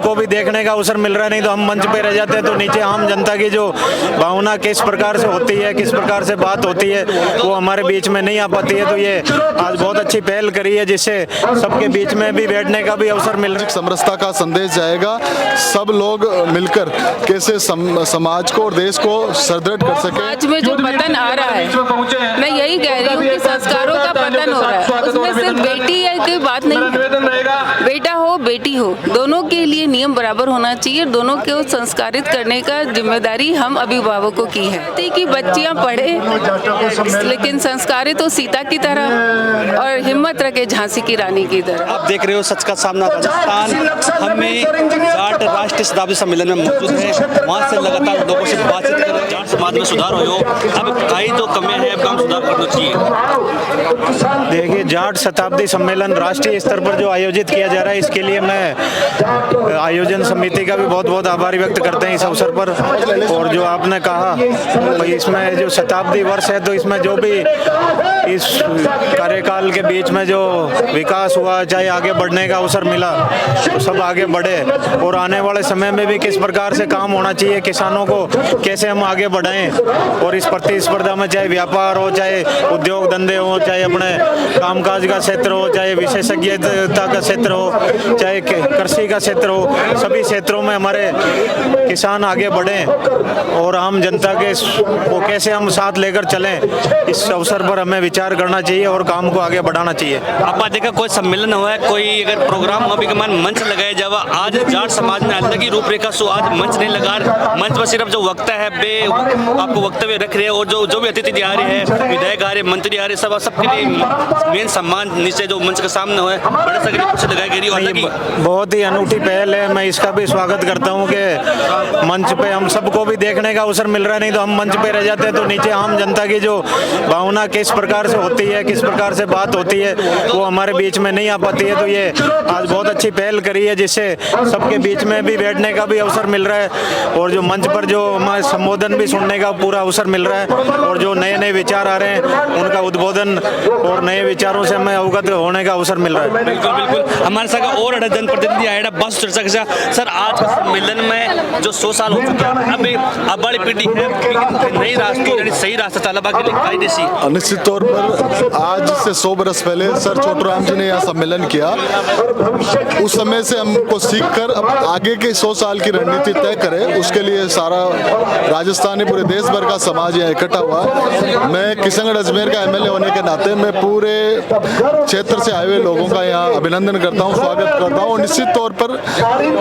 को भी देखने का अवसर मिल रहा नहीं तो हम मंच पे रह जाते हैं, तो नीचे आम जनता की जो भावना किस प्रकार से होती है, किस प्रकार से बात होती है, वो हमारे बीच में नहीं आ पाती है। तो ये आज बहुत अच्छी पहल करी है जिससे सबके बीच में भी बैठने का भी अवसर मिल रहा है। समरसता का संदेश जाएगा, सब लोग मिलकर कैसे समाज को और देश को सुदृढ़ कर सके। आज में जो पतन आ रहा है, मैं यही कह रही हूँ कि संस्कारों का पतन हो रहा है। उसमें सिर्फ बेटी है की बात नहीं है, बेटा हो बेटी हो दोनों के लिए नियम बराबर होना चाहिए। दोनों को संस्कारित करने का जिम्मेदारी हम अभिभावकों की है कि बच्चियां पढ़े लेकिन संस्कारित हो सीता की तरह और हिम्मत रखे झांसी की रानी की तरह। आप देख रहे हो सच का सामना राजस्थान हमें जाट राष्ट्रीय शताब्दी सम्मेलन में मौजूद है, वहाँ से लगातार लोगों से बातचीत कर रहे हैं। जाट समाज में सुधार हो, अब कई तो कमियां हैं, काम सुधार करना चाहिए। देखिए, जाट शताब्दी सम्मेलन राष्ट्रीय स्तर पर जो आयोजित किया जा रहा है, इसके लिए मैं आयोजन समिति का भी बहुत बहुत आभार व्यक्त करते हैं इस अवसर पर। और जो आपने कहा भाई, इसमें जो शताब्दी वर्ष है तो इसमें जो भी इस कार्यकाल के बीच में जो विकास हुआ, चाहे आगे बढ़ने का अवसर मिला, तो सब आगे बढ़े। और आने वाले समय में भी किस प्रकार से काम होना चाहिए, किसानों को कैसे हम आगे बढ़ाएं, और इस प्रतिस्पर्धा में चाहे व्यापार हो, चाहे उद्योग धंधे हो, चाहे अपने कामकाज का क्षेत्र हो, चाहे विशेषज्ञता का क्षेत्र हो, चाहे कृषि का क्षेत्र हो, सभी क्षेत्रों में हमारे किसान आगे बढ़ें और आम जनता के को कैसे हम साथ लेकर चलें, इस अवसर पर हमें विचार करना चाहिए और काम को आगे बढ़ाना चाहिए। आपने देखा कोई सम्मेलन हुआ है, कोई अगर प्रोग्राम हुआ भी मंच लगाया जावा, आज जाट समाज में अलग ही रूपरेखा सो आज मंच नहीं लगा, मंच पर सिर्फ जो वक्ता है बे आपको वक्तव्य रख रहे हैं, और जो भी अतिथि आ रहे हैं, विधायक आ रहे, मंत्री आ रहे, सबके लिए मेन सम्मान नीचे जो मंच के सामने हुआ है बड़े सगरी कुछ लगाई गई है। बहुत ही अनूठी पहल है, मैं इसका भी स्वागत करता हूँ कि मंच पे हम सबको भी देखने का अवसर मिल रहा नहीं तो हम मंच पे रह जाते हैं, तो नीचे आम जनता की जो भावना किस प्रकार से होती है, किस प्रकार से बात होती है, वो हमारे बीच में नहीं आ पाती है। तो ये आज बहुत अच्छी पहल करी है जिससे सबके बीच में भी बैठने का भी अवसर मिल रहा है, और जो मंच पर जो हमारे संबोधन भी सुनने का पूरा अवसर मिल रहा है, और जो नए नए विचार आ रहे हैं उनका उद्बोधन और नए विचारों से हमें अवगत होने का अवसर मिल रहा है। बिल्कुल बिल्कुल, हमारे साथ और जनप्रतिनिधि आया बस चर्चा के साथ। सर, आज के सम्मेलन में जो 100 साल हो चुके हैं, अब बड़ी पीढ़ी है नई राष्ट्रीय सही रास्ता तालाबा के लिए कायदे सी निश्चित तौर पर आज से 100 बरस पहले सर छोटूराम जी ने यह सम्मेलन किया, उस समय से हमको सीखकर अब आगे के 100 साल की रणनीति तय करें, उसके लिए सारा राजस्थानी पूरे देश भर का समाज यहाँ इकट्ठा हुआ। मैं किशनगढ़ अजमेर का एमएलए होने के नाते मैं पूरे क्षेत्र से आए हुए लोगों का यहाँ अभिनंदन करता हूँ, स्वागत करता हूँ। निश्चित तौर पर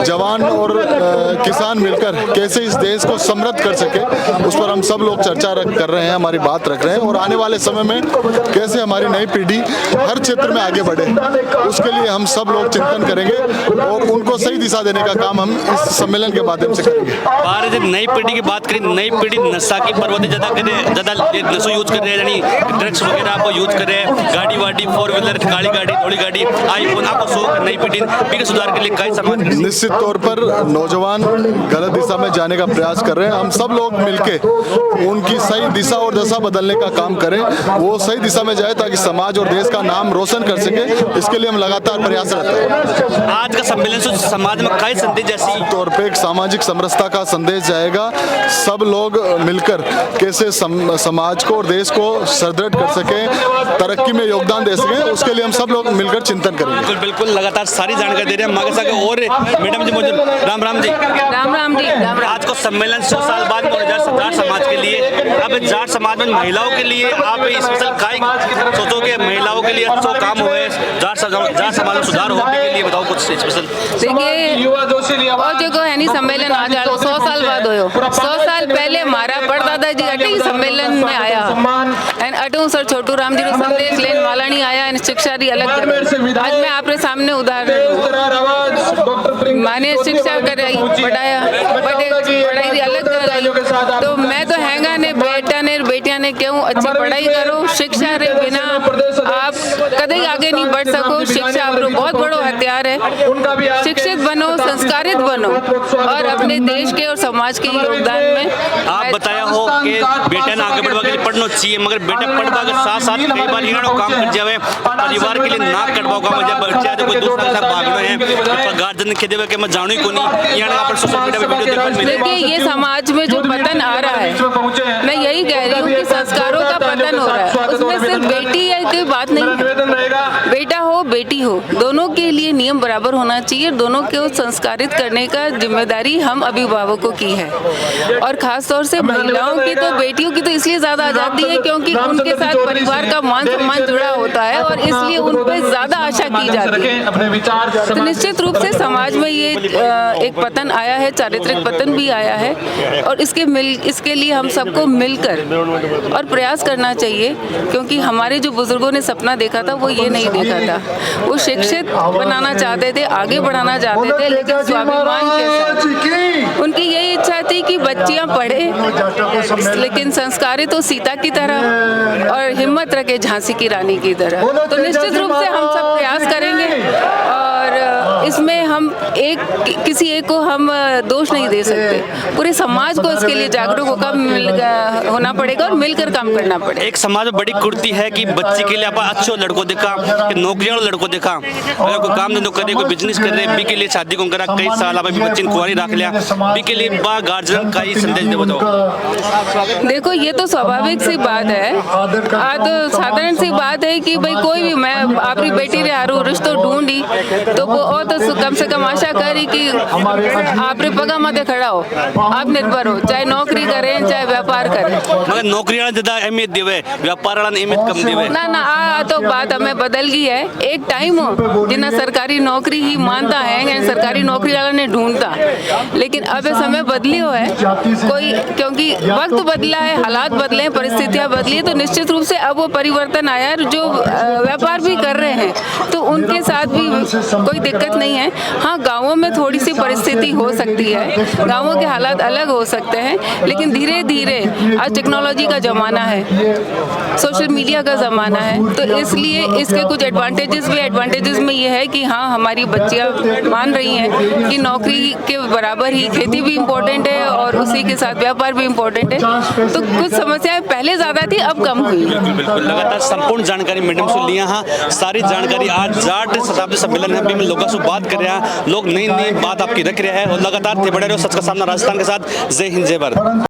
जवान और किसान मिलकर कैसे इस देश को समृद्ध कर सके, उस पर हम सब लोग चर्चा कर रहे हैं, हमारी बात रख रहे हैं, और आने वाले समय में कैसे हमारी नई पीढ़ी हर क्षेत्र में आगे बढ़े, उसके लिए हम सब लोग चिंतन करेंगे और उनको सही दिशा देने का काम हम इस सम्मेलन के माध्यम से करेंगे। भारत जब नई पीढ़ी की बात करें, नई पीढ़ी नशा की प्रवृत्ति ज़्यादा नशो यूज कर रहे हैं, यानी ड्रग्स वगैरह आपको यूज कर रहे हैं, गाड़ी वाड़ी 4 व्हीलर, काली गाड़ी, थोड़ी गाड़ी, आईफोन, आपको शौक नई पीढ़ी सुधार के लिए कई समाज निश्चित तौर पर नौजवान गलत दिशा में जाने का प्रयास कर रहे हैं, हम सब लोग मिलके उनकी सही दिशा और दशा बदलने का काम करें, वो सही दिशा में जाए ताकि समाज और देश का नाम रोशन कर सके, इसके लिए हम लगातार प्रयासरत हैं। आज का सम्मेलन से समाज में कई संदेश जैसी तौर पे एक सामाजिक समरसता का संदेश जाएगा, सब लोग मिलकर कैसे समाज को और देश को सुदृढ़ कर सके, तरक्की में योगदान दे सके, उसके लिए हम सब लोग मिलकर चिंतन करेंगे। बिल्कुल बिल्कुल, लगातार सारी जानकारी दे रहे हैं मागे सागे। और मैडम जी मौजूद, राम राम जी। राम राम जी। आज को सम्मेलन 100 साल बाद जाट समाज के लिए, अब जाट समाज में महिलाओं के लिए आप स्पेशल काय सोचोगे, महिलाओं के लिए अच्छा काम हुए, जाट समाज में सुधार होने के लिए बताओ कुछ स्पेशल। देखिए, और जो है नहीं सम्मेलन आज 100 साल बाद हो, 100 साल पहले हमारा परदादा जी अटे ही सम्मेलन में आया एंड अटू सर छोटूराम जी को संदेश लेने वाला नहीं आया एंड शिक्षा दी अलग। आज मैं आपके सामने उदाहरण माने शिक्षा कराई, पढ़ाया, पढ़ाई दी अलग जगह, तो मैं तो हैंगा ने बेटा ने बेटिया ने क्यों अच्छी पढ़ाई करो, शिक्षा रे बिना आप कदे आगे नहीं बढ़ सको। शिक्षा आप बहुत बड़ो हथियार है उनका भी आज शिक्षित बनो, संस्कारित बनो और अपने देश के और समाज के योगदान में। आप बताया हो कि बेटा ना आगे बढ़वा के लिए पढ़ना चाहिए, मगर बेटा पढ़वा के साथ साथ कई बार इन्होंने काम कर जावे परिवार के लिए ना करवाओ काम जब बच्चा जो कोई दूसरा के साथ भागना है गार्जियन के देवे के मैं जानू ही को नहीं यहाँ पर सोशल मीडिया पे वीडियो देखने मिले। देखिए ये समाज में जो पतन आ रहा है, मैं यही कह रही हूँ कि संस्कारों का पतन हो रहा है। उसमें सिर्फ बेटी है की बात नहीं है, बेटा हो बेटी हो दोनों के लिए नियम बराबर होना चाहिए। दोनों को संस्कारित करने का जिम्मेदारी हम अभिभावकों की है, और खास तौर से महिलाओं की तो, बेटियों की तो इसलिए ज्यादा आजादी है क्योंकि उनके साथ परिवार का मान सम्मान जुड़ा होता है और इसलिए उन पर ज्यादा आशा की जाती है। तो निश्चित रूप से समाज में ये एक पतन आया है, चारित्रिक पतन भी आया है, और इसके लिए हम सबको मिलकर और प्रयास करना चाहिए, क्योंकि हमारे जो बुजुर्गों ने सपना देखा था वो ये नहीं देखा था। वो शिक्षित बनाना चाहते थे, आगे बढ़ाना चाहते थे, लेकिन स्वाभिमान के साथ उनकी यही इच्छा थी कि बच्चियां पढ़े लेकिन संस्कारित हो सीता की तरह और हिम्मत रखे झांसी की रानी की तरह। तो निश्चित रूप से हम सब प्रयास करेंगे और इसमें हम किसी एक को हम दोष नहीं दे सकते। पूरे समाज को इसके लिए जागरूक होना पड़ेगा और मिलकर काम करना पड़ेगा। एक समाज में बड़ी कुर्ती है कि बच्चे के लिए आप अच्छे लड़कों देखा, नौकरियां लड़कों देखा, अगर कोई काम धंधो करे, कोई बिजनेस कर रहे, बी के लिए शादी को करा कई साल आप बच्चे ने कुंवारी रख लिया, बी के लिए बा गार्जियन का ही संदेश दे बताओ। देखो ये तो स्वाभाविक सी बात है, तो साधारण सी बात है कि भाई कोई भी, मैं अपनी बेटी रे हारू रिश्तो ढूंढी तो वो और तो कम से कम आशा करी कि आप रे पगा मत खड़ा हो, आप निर्भर हो, चाहे नौकरी करें चाहे व्यापार करें। मगर नौकरी वाला ज्यादा अहमियत देवे, व्यापार वाला अहमियत कम देवे। ना तो बात हमें बदल गई है। एक टाइम हो जिन्हें सरकारी नौकरी ही मानता है, सरकारी नौकरी वाला ने ढूंढता, लेकिन अब समय बदली हो है कोई, क्योंकि वक्त बदला है, हालात बदले हैं, परिस्थितियां बदली है, तो निश्चित रूप से अब वो परिवर्तन आया है। जो व्यापार भी कर रहे हैं तो उनके साथ भी कोई दिक्कत नहीं है। हाँ, गाँवों में थोड़ी सी परिस्थिति हो सकती है, गाँवों के हालात अलग हो सकते हैं, लेकिन धीरे धीरे आज टेक्नोलॉजी का ज़माना है, सोशल मीडिया का ज़माना है, तो इसलिए इसके कुछ एडवांटेजेस भी, एडवांटेजेस में ये है कि हाँ हमारी बच्चियाँ मान रही हैं कि नौकरी के बराबर ही खेती भी इम्पोर्टेंट है और उसी के साथ व्यापार भी इम्पोर्टेंट है। तो कुछ समस्याएं पहले ज़्यादा थी, अब कम हुई। बिल्कुल लगातार संपूर्ण जानकारी मैडम से लिया हाँ, सारी जानकारी आज जाट शताब्दी सम्मेलन है, मैं लोगों से बात कर रहा है, लोग नई नई बात आपकी रख रहे हैं और लगातार थे बड़े रहो सच का सामना राजस्थान के साथ। जय हिंद जय भारत।